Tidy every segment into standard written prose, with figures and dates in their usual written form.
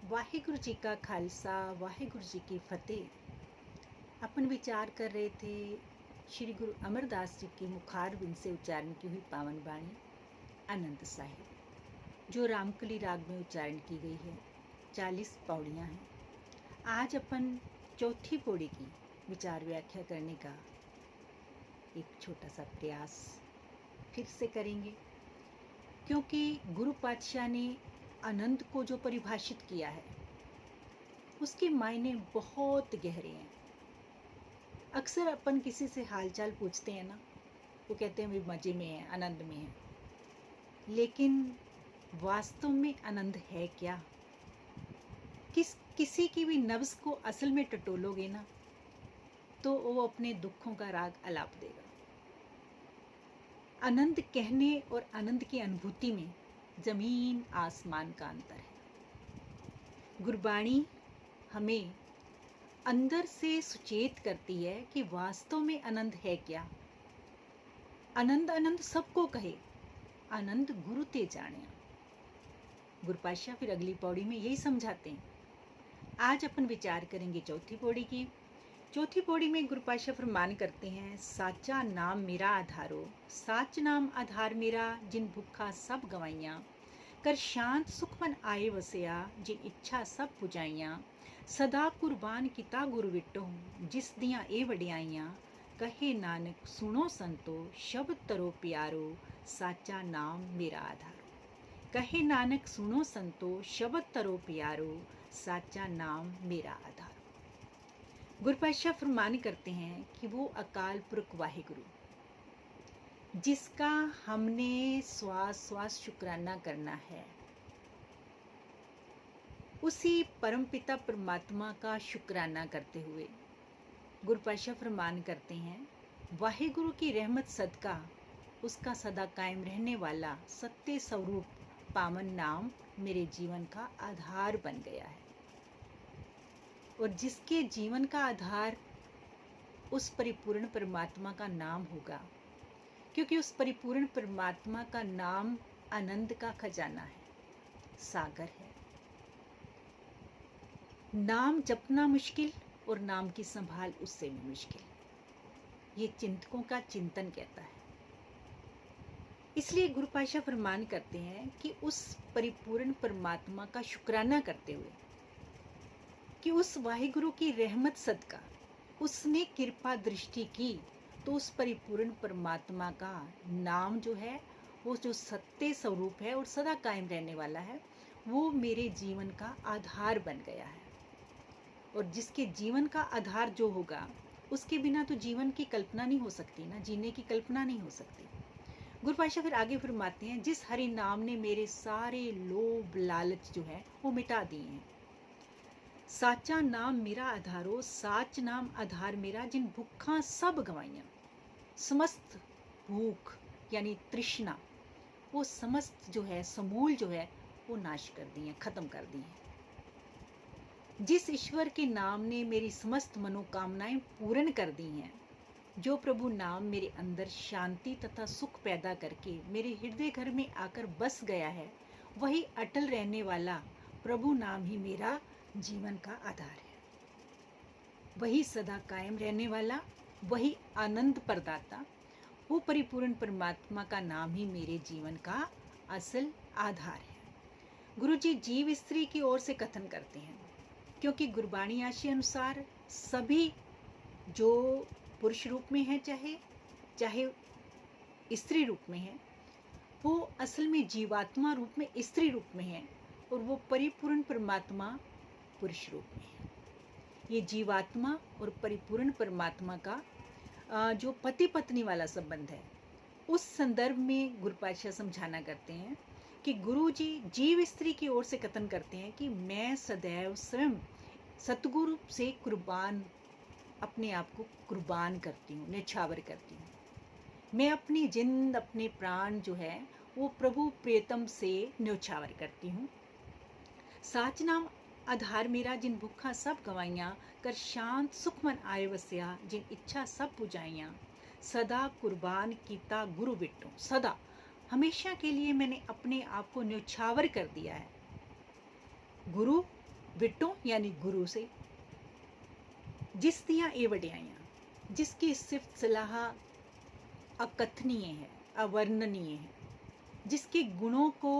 वाहिगुरु जी का खालसा वाहिगुरु जी की फतेह। अपन विचार कर रहे थे श्री गुरु अमरदास जी की मुखार बिंद से उच्चारण की हुई पावन वाणी आनंद साहिब, जो रामकली राग में उच्चारण की गई है। 40 पौड़ियाँ हैं। आज अपन चौथी पौड़ी की विचार व्याख्या करने का एक छोटा सा प्रयास फिर से करेंगे, क्योंकि गुरु पातशाह ने आनंद को जो परिभाषित किया है उसके मायने बहुत गहरे हैं। अक्सर अपन किसी से हालचाल पूछते हैं ना, वो कहते हैं वे मज़े में हैं, आनंद में हैं, लेकिन वास्तव में आनंद है क्या? किसी की भी नब्ज़ को असल में टटोलोगे ना तो वो अपने दुखों का राग अलाप देगा। आनंद कहने और आनंद की अनुभूति में जमीन आसमान का अंतर है। गुरबाणी हमें अंदर से सुचेत करती है कि वास्तव में आनंद है क्या। आनंद आनंद सबको कहे, आनंद गुरु ते जाने। गुरु पातशाह फिर अगली पौड़ी में यही समझाते हैं। आज अपन विचार करेंगे चौथी पौड़ी की। चौथी पौड़ी में गुरु पातशाह फरमान करते हैं, साचा नाम मेरा आधारो, साच नाम आधार मेरा, जिन भुखा सब गवाइयाँ, कर शांत सुख मन आए वसया, जिन इच्छा सब पुजाइयाँ, सदा कुर्बान किता गुरु विटो, जिस दियाँ ए वडियाइयाँ, कहे नानक सुनो संतो, शब्द तरो प्यारो, साचा नाम मेरा आधारो। कहे नानक सुनो संतो, शब्द तरो प्यारो, साचा नाम मेरा आधारो। गुरु पातशाह फरमान करते हैं कि वो अकाल पुरख वाहिगुरु, जिसका हमने श्वास श्वास शुक्राना करना है, उसी परमपिता परमात्मा का शुक्राना करते हुए गुरु पातशाह फरमान करते हैं, वाहिगुरु की रहमत सदका उसका सदा कायम रहने वाला सत्य स्वरूप पावन नाम मेरे जीवन का आधार बन गया है। और जिसके जीवन का आधार उस परिपूर्ण परमात्मा का नाम होगा, क्योंकि उस परिपूर्ण परमात्मा का नाम आनंद का खजाना है, सागर है। नाम जपना मुश्किल और नाम की संभाल उससे भी मुश्किल, ये चिंतकों का चिंतन कहता है। इसलिए गुरु पातशाह फरमान करते हैं कि उस परिपूर्ण परमात्मा का शुक्राना करते हुए कि उस वाहिगुरु की रहमत सदका उसने कृपा दृष्टि की, तो उस परिपूर्ण परमात्मा का नाम जो है, वो जो सत्य स्वरूप है और सदा कायम रहने वाला है, वो मेरे जीवन का आधार बन गया है। और जिसके जीवन का आधार जो होगा, उसके बिना तो जीवन की कल्पना नहीं हो सकती ना, जीने की कल्पना नहीं हो सकती। गुरु पातशाह फिर आगे फरमाते हैं, जिस हरि नाम ने मेरे सारे लोभ लालच जो है वो मिटा दिए हैं। साचा नाम मेरा आधारो, साच नाम आधार मेरा, जिन भूखा सब गवाइयाँ, समस्त भूख यानी तृष्णा, वो समस्त जो है समूल जो है वो नाश कर दी है, खत्म कर दी है। जिस ईश्वर के नाम ने मेरी समस्त मनोकामनाएं पूर्ण कर दी हैं, जो प्रभु नाम मेरे अंदर शांति तथा सुख पैदा करके मेरे हृदय घर में आकर बस गया है, वही अटल रहने वाला प्रभु नाम ही मेरा जीवन का आधार है। वही सदा कायम रहने वाला, वही आनंद प्रदाता, वो परिपूर्ण परमात्मा का नाम ही मेरे जीवन का असल आधार है। गुरु जी जीव स्त्री की ओर से कथन करते हैं, क्योंकि गुरबाणी आशय अनुसार सभी जो पुरुष रूप में है, चाहे स्त्री रूप में है, वो असल में जीवात्मा रूप में स्त्री रूप में है, और वो परिपूर्ण परमात्मा पुरुष रूप में है। ये जीवात्मा और परिपूर्ण परमात्मा का जो पति पत्नी वाला संबंध है, उस संदर्भ में गुरु पातशाह समझाना करते हैं कि गुरु जी जीव स्त्री की ओर से कथन करते हैं कि मैं सदैव स्वयं सतगुरु से कुर्बान, अपने आप को कुर्बान करती हूँ, न्यौछावर करती हूँ। मैं अपनी जिंद, अपने प्राण जो है वो प्रभु प्रियतम से न्यौछावर करती हूँ। साच नाम आधार मेरा, जिन भूखा सब गवाइयाँ, कर शांत सुख मन आए वसया, जिन इच्छा सब पुजाइयाँ, सदा कुर्बान कीता गुरु विटो। सदा हमेशा के लिए मैंने अपने आप को न्यौछावर कर दिया है गुरु विटों यानी गुरु से, जिस दियां ए वड्याइयां, जिसकी सिर्फ सलाह अकथनीय है, अवर्णनीय है, जिसके गुणों को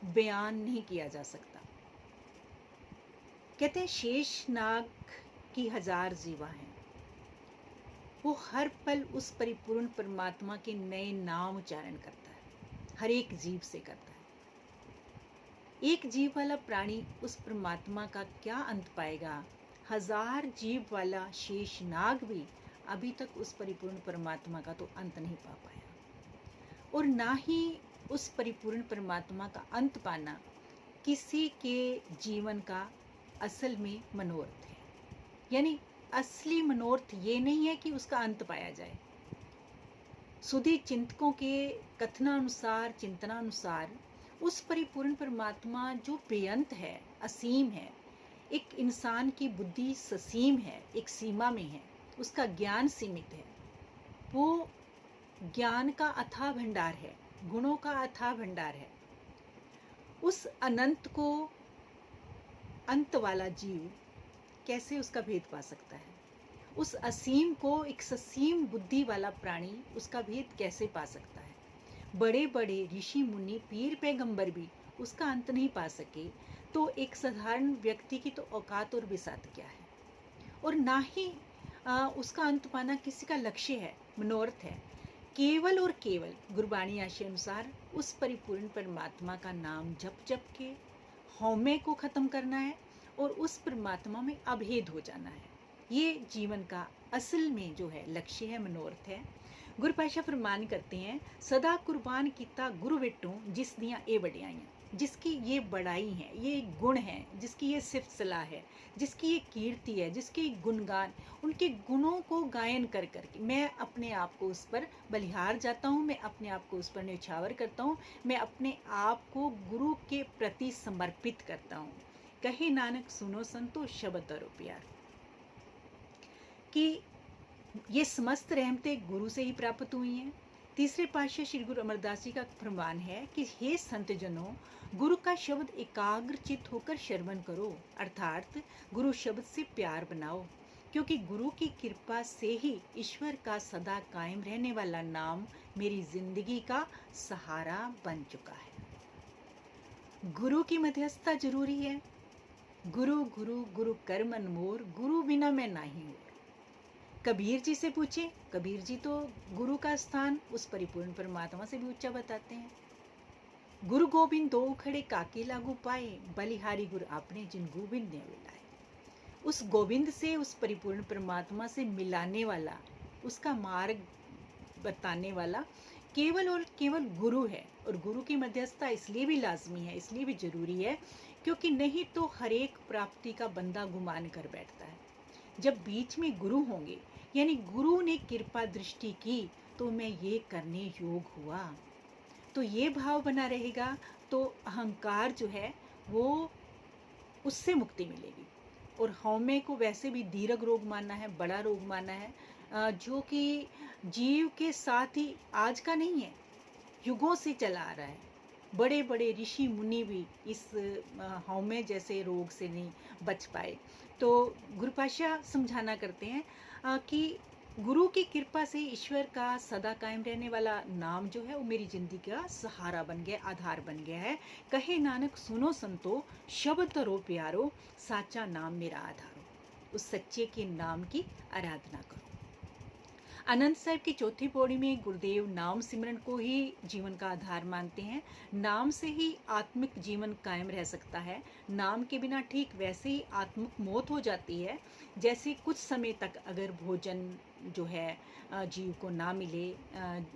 बयान नहीं किया जा सकता। कहते हैं शेष नाग की 1000 जीवा हैं, वो हर पल उस परिपूर्ण परमात्मा के नए नाम उच्चारण करता है, हर एक जीव से करता है। एक जीव वाला प्राणी उस परमात्मा का क्या अंत पाएगा? 1000 जीव वाला शेष नाग भी अभी तक उस परिपूर्ण परमात्मा का तो अंत नहीं पा पाया, और ना ही उस परिपूर्ण परमात्मा का अंत पाना किसी के जीवन का असल में मनोरथ है। यानी असली मनोरथ ये नहीं है कि उसका अंत पाया जाए। सुधी चिंतकों के कथनानुसार, चिंतनानुसार उस परिपूर्ण परमात्मा जो बेअंत है, असीम है, एक इंसान की बुद्धि ससीम है, एक सीमा में है, उसका ज्ञान सीमित है, वो ज्ञान का अथाह भंडार है, गुणों का अथाह भंडार है। उस अनंत को अंत वाला जीव कैसे उसका भेद पा सकता है? उस असीम को एक ससीम बुद्धि वाला प्राणी उसका भेद कैसे पा सकता है? बड़े बड़े ऋषि मुनि, पीर पैगंबर भी उसका अंत नहीं पा सके, तो एक साधारण व्यक्ति की तो औकात और बिसात क्या है? और ना ही उसका अंत पाना किसी का लक्ष्य है, मनोरथ है। केवल और केवल गुरबाणी आशय अनुसार उस परिपूर्ण परमात्मा का नाम जप जप के हौमे को खत्म करना है और उस परमात्मा में अभेद हो जाना है। ये जीवन का असल में जो है लक्ष्य है, मनोरथ है। गुरु पातशाह फरमान करते हैं, सदा कुर्बान किता गुरु विटों जिस दियां ए वड्याइयां, जिसकी ये बड़ाई है, ये गुण है, जिसकी ये सिफ्त सलाह है, जिसकी ये कीर्ति है, जिसके गुणगान, उनके गुणों को गायन कर करके मैं अपने आप को उस पर बलिहार जाता हूँ, मैं अपने आप को उस पर न्यौछावर करता हूँ, मैं अपने आप को गुरु के प्रति समर्पित करता हूँ। कहे नानक सुनो संतो शब्द तरो प्यार, कि ये समस्त रहमतें गुरु से ही प्राप्त हुई हैं। तीसरे पातशाह श्री गुरु अमरदास जी का फरमान है कि हे संत जनों, गुरु का शब्द एकाग्र चित होकर श्रवण करो, अर्थात गुरु शब्द से प्यार बनाओ, क्योंकि गुरु की कृपा से ही ईश्वर का सदा कायम रहने वाला नाम मेरी जिंदगी का सहारा बन चुका है। गुरु की मध्यस्थता जरूरी है। गुरु गुरु गुरु कर मन मोर, गुरु बिना मैं नाही और। कबीर जी से पूछे, कबीर जी तो गुरु का स्थान उस परिपूर्ण परमात्मा से भी ऊंचा बताते हैं। गुरु गोविंद दो खड़े काके लागू पाए, बलिहारी गुरु आपने जिन गोविंद ने मिलाए। उस गोविंद से, उस परिपूर्ण परमात्मा से मिलाने वाला, उसका मार्ग बताने वाला केवल और केवल गुरु है। और गुरु की मध्यस्थता इसलिए भी लाजमी है, इसलिए भी जरूरी है, क्योंकि नहीं तो हर एक प्राप्ति का बंदा गुमान कर बैठता है। जब बीच में गुरु होंगे, यानी गुरु ने कृपा दृष्टि की तो मैं ये करने योग हुआ, तो ये भाव बना रहेगा, तो अहंकार जो है वो उससे मुक्ति मिलेगी। और हौमे को वैसे भी दीर्घ रोग मानना है, बड़ा रोग मानना है, जो कि जीव के साथ ही आज का नहीं है, युगों से चला आ रहा है। बड़े बड़े ऋषि मुनि भी इस हौमे जैसे रोग से नहीं बच पाए। तो गुरु पातशाह समझाना करते हैं कि गुरु की कृपा से ईश्वर का सदा कायम रहने वाला नाम जो है वो मेरी जिंदगी का सहारा बन गया, आधार बन गया है। कहे नानक सुनो संतो शब्द तरो प्यारो, साचा नाम मेरा आधारो। उस सच्चे के नाम की आराधना करो। आनंद साहिब की चौथी पौड़ी में गुरुदेव नाम सिमरन को ही जीवन का आधार मानते हैं। नाम से ही आत्मिक जीवन कायम रह सकता है। नाम के बिना ठीक वैसे ही आत्मिक मौत हो जाती है, जैसे कुछ समय तक अगर भोजन जो है जीव को ना मिले,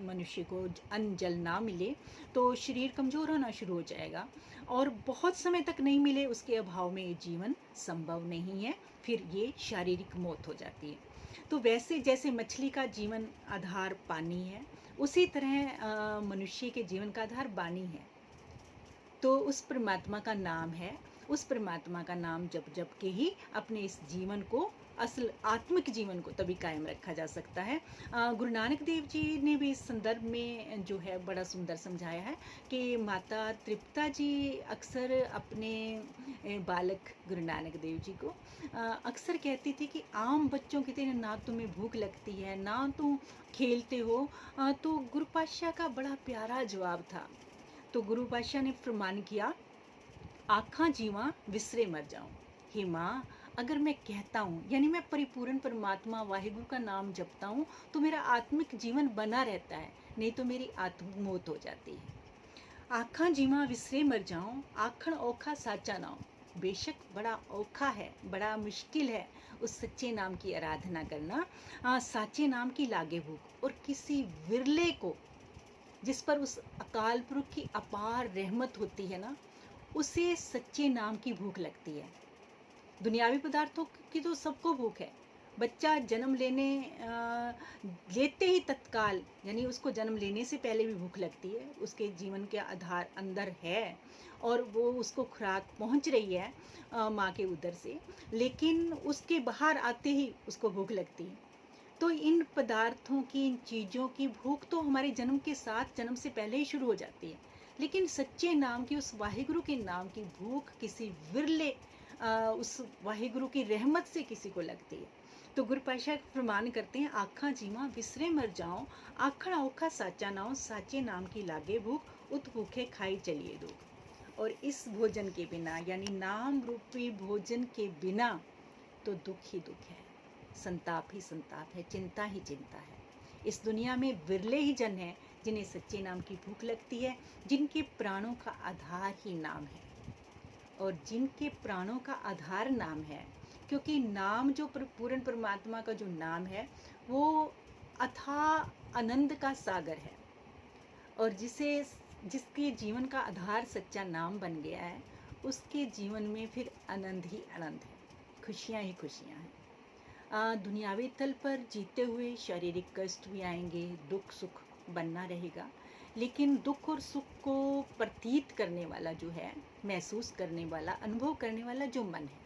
मनुष्य को अन्न जल ना मिले, तो शरीर कमज़ोर होना शुरू हो जाएगा, और बहुत समय तक नहीं मिले उसके अभाव में ये जीवन संभव नहीं है, फिर ये शारीरिक मौत हो जाती है। तो वैसे जैसे मछली का जीवन आधार पानी है, उसी तरह मनुष्य के जीवन का आधार वाणी है। तो उस परमात्मा का नाम है, उस परमात्मा का नाम जप जप के ही अपने इस जीवन को असल आत्मिक जीवन को तभी कायम रखा जा सकता है। गुरु नानक देव जी ने भी इस संदर्भ में जो है बड़ा सुंदर समझाया है कि माता तृप्ता जी अक्सर अपने बालक गुरु नानक देव जी को अक्सर कहती थी कि आम बच्चों की तरह ना तुम्हें भूख लगती है, ना तुम खेलते हो। तो गुरु पातशाह का बड़ा प्यारा जवाब था। तो गुरु पातशाह ने फरमान किया, आँखां जीवां विसरे मर जाऊं। हे माँ, अगर मैं कहता हूँ यानी मैं परिपूर्ण परमात्मा वाहिगुरु का नाम जपता हूँ तो मेरा आत्मिक जीवन बना रहता है, नहीं तो मेरी आत्मिक मौत हो जाती है। आँखां जीवां विसरे मर जाऊं, आखण औखा साचा नाम। बेशक बड़ा औखा है, बड़ा मुश्किल है उस सच्चे नाम की आराधना करना, साचे नाम की लागे भूख। और किसी विरले को जिस पर उस अकाल पुरख की अपार रहमत होती है ना, उसे सच्चे नाम की भूख लगती है। दुनियावी पदार्थों की तो सबको भूख है। बच्चा जन्म लेते ही तत्काल यानी उसको जन्म लेने से पहले भी भूख लगती है, उसके जीवन के आधार अंदर है और वो उसको खुराक पहुंच रही है माँ के उदर से, लेकिन उसके बाहर आते ही उसको भूख लगती है। तो इन पदार्थों की, इन चीज़ों की भूख तो हमारे जन्म के साथ, जन्म से पहले ही शुरू हो जाती है, लेकिन सच्चे नाम की, उस वाहिगुरु के नाम की भूख किसी विरले उस वाहिगुरु की रहमत से किसी को लगती है। तो गुरु पातशाह फरमान करते हैं, आँखां जीवां विसरे मर जाओ, आखण औखा साचा नाओ, साचे नाम की लागे भूख, उत भूखे खाई चलिए दुख। और इस भोजन के बिना यानी नाम रूपी भोजन के बिना तो दुख ही दुख है, संताप ही संताप है, चिंता ही चिंता है। इस दुनिया में विरले ही जन हैं जिन्हें सच्चे नाम की भूख लगती है, जिनके प्राणों का आधार ही नाम है। और जिनके प्राणों का आधार नाम है, क्योंकि नाम जो पूर्ण परमात्मा का जो नाम है वो अथाह आनंद का सागर है, और जिसके जीवन का आधार सच्चा नाम बन गया है, उसके जीवन में फिर आनंद ही आनंद है, खुशियाँ ही खुशियाँ हैं। दुनियावी तल पर जीते हुए शारीरिक कष्ट भी आएंगे, दुख सुख बनना रहेगा, लेकिन दुख और सुख को प्रतीत करने वाला जो है, महसूस करने वाला, अनुभव करने वाला जो मन है,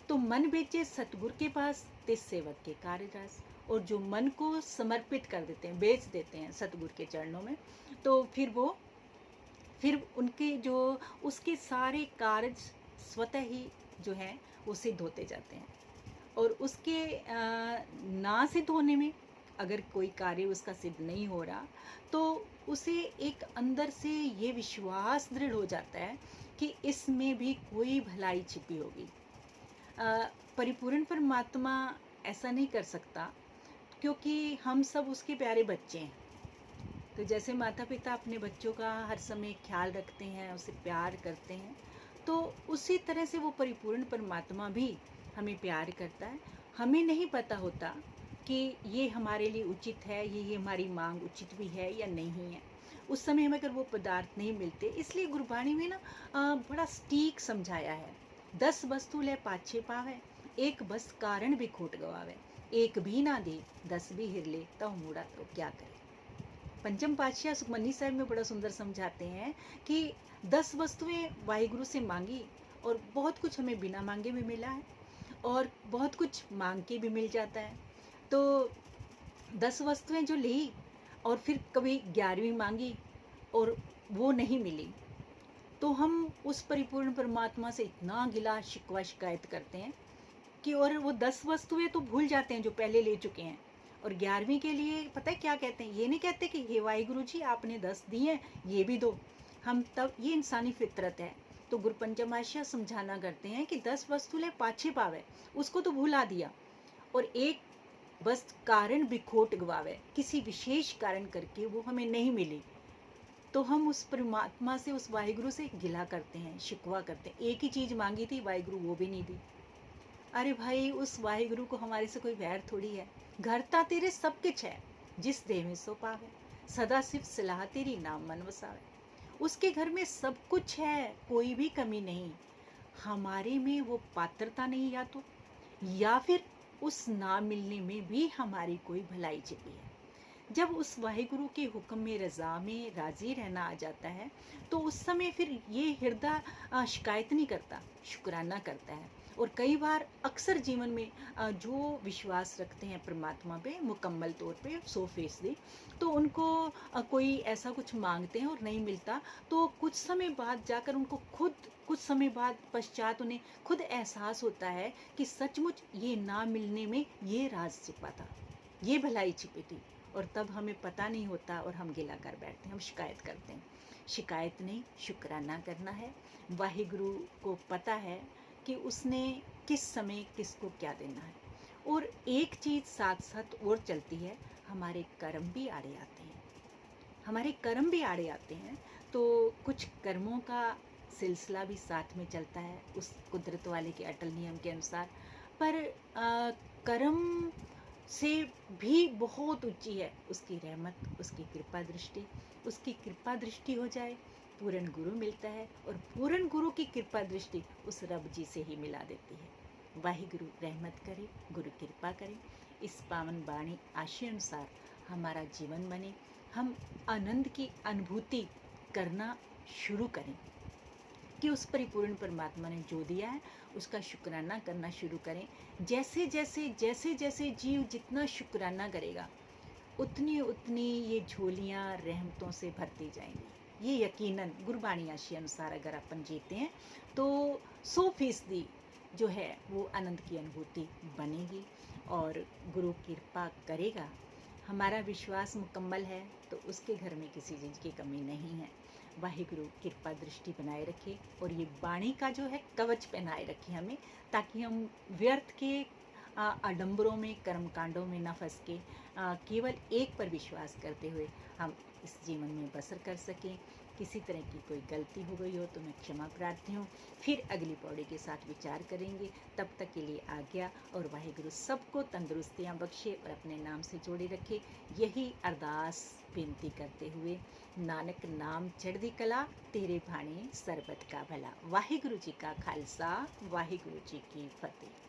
तो मन बेचे सतगुर के पास, तिस सेवक के कार्य रस। और जो मन को समर्पित कर देते हैं, बेच देते हैं सतगुर के चरणों में, तो फिर उनके जो उसके सारे कार्य स्वतः ही जो है वो सिद्ध होते जाते हैं। और उसके ना सिद्ध होने में, अगर कोई कार्य उसका सिद्ध नहीं हो रहा, तो उसे एक अंदर से ये विश्वास दृढ़ हो जाता है कि इसमें भी कोई भलाई छिपी होगी। परिपूर्ण परमात्मा ऐसा नहीं कर सकता, क्योंकि हम सब उसके प्यारे बच्चे हैं। तो जैसे माता पिता अपने बच्चों का हर समय ख्याल रखते हैं, उसे प्यार करते हैं, तो उसी तरह से वो परिपूर्ण परमात्मा भी हमें प्यार करता है। हमें नहीं पता होता कि ये हमारे लिए उचित है, ये हमारी मांग उचित भी है या नहीं है। उस समय हमें अगर वो पदार्थ नहीं मिलते, इसलिए गुरबाणी में ना बड़ा सटीक समझाया है, 10 वस्तु ले पाछे पावे, एक बस कारण भी खोट गवावे, एक भी ना दे 10 भी हिरले, तब मूड़ा तो क्या करे। पंचम पातशाह सुखमनी साहिब में बड़ा सुंदर समझाते हैं कि 10 वस्तुएं वाहिगुरु से मांगी और बहुत कुछ हमें बिना मांगे भी मिला है, और बहुत कुछ मांग के भी मिल जाता है। तो 10 वस्तुएं जो ली और फिर कभी 11वीं मांगी और वो नहीं मिली, तो हम उस परिपूर्ण परमात्मा से इतना गिला शिकवा शिकायत करते हैं कि, और वो 10 वस्तुएं तो भूल जाते हैं जो पहले ले चुके हैं, और 11वीं के लिए पता है क्या कहते हैं, ये नहीं कहते कि हे वाहिगुरु जी आपने 10 दिए हैं, ये भी दो। हम तब, ये इंसानी फितरत है। तो गुरु पंचमाशाह समझाना करते हैं कि 10 वस्तु ले पाछे पावे, उसको तो भुला दिया, और एक बस कारण बिखोट गवावे, किसी विशेष कारण करके वो हमें नहीं मिली, तो हम उस परमात्मा से, उस वाहिगुरु से गिला करते हैं, शिकवा करते हैं। एक ही चीज़ मांगी थी, वाहिगुरु वो भी नहीं दी। अरे भाई, उस वाहिगुरु को हमारे से कोई वैर थोड़ी है। घर ता तेरे सब कुछ है, जिस देह में सो पावे, सदा सिर्फ सलाह तेरी नाम मन वसावे। उसके घर में सब कुछ है, कोई भी कमी नहीं। हमारे में वो पात्रता नहीं, या फिर उस ना मिलने में भी हमारी कोई भलाई छिपी है। जब उस वाहिगुरु के हुक्म में, रज़ा में राज़ी रहना आ जाता है, तो उस समय फिर ये हृदय शिकायत नहीं करता, शुक्राना करता है। और कई बार अक्सर जीवन में जो विश्वास रखते हैं परमात्मा पे मुकम्मल तौर पे 100%, तो उनको कोई ऐसा कुछ मांगते हैं और नहीं मिलता, तो कुछ समय बाद जाकर उनको खुद, कुछ समय बाद पश्चात उन्हें खुद एहसास होता है कि सचमुच ये ना मिलने में ये राज छिपा था, ये भलाई छिपी थी, और तब हमें पता नहीं होता और हम गिला कर बैठते हैं, हम शिकायत करते हैं। शिकायत नहीं, शुक्राना करना है। वाहिगुरु को पता है कि उसने किस समय किसको क्या देना है। और एक चीज़ साथ साथ और चलती है, हमारे कर्म भी आड़े आते हैं, हमारे कर्म भी आड़े आते हैं, तो कुछ कर्मों का सिलसिला भी साथ में चलता है उस कुदरत वाले के अटल नियम के अनुसार। पर कर्म से भी बहुत ऊंची है उसकी रहमत, उसकी कृपा दृष्टि। उसकी कृपा दृष्टि हो जाए, पूर्ण गुरु मिलता है, और पूर्ण गुरु की कृपा दृष्टि उस रब जी से ही मिला देती है। वाहिगुरु रहमत करे, गुरु कृपा करे, इस पावन वाणी आशय अनुसार हमारा जीवन बने, हम आनंद की अनुभूति करना शुरू करें कि उस परिपूर्ण परमात्मा ने जो दिया है उसका शुक्राना करना शुरू करें। जैसे जैसे जीव जितना शुक्राना करेगा, उतनी उतनी ये झोलियाँ रहमतों से भरती जाएंगी। ये यकीनन गुरबाणी आशय अनुसार अगर अपन जीते हैं तो 100% जो है वो आनंद की अनुभूति बनेगी, और गुरु कृपा करेगा। हमारा विश्वास मुकम्मल है तो उसके घर में किसी चीज़ की कमी नहीं है। वाहिगुरु कृपा दृष्टि बनाए रखे, और ये वाणी का जो है कवच पहनाए रखे हमें, ताकि हम व्यर्थ के आडंबरों में, कर्मकांडों में न फंस के केवल एक पर विश्वास करते हुए हम इस जीवन में बसर कर सकें। किसी तरह की कोई गलती हो गई हो तो मैं क्षमा प्रार्थी हूँ। फिर अगली पौड़ी के साथ विचार करेंगे। तब तक के लिए आज्ञा, और वाहिगुरु सबको तंदुरुस्तियाँ बख्शे और अपने नाम से जोड़े रखे। यही अरदास बेनती करते हुए, नानक नाम चढ़दी कला, तेरे भाणे सरबत का भला। वाहिगुरु जी का खालसा, वाहिगुरु जी की फतेह।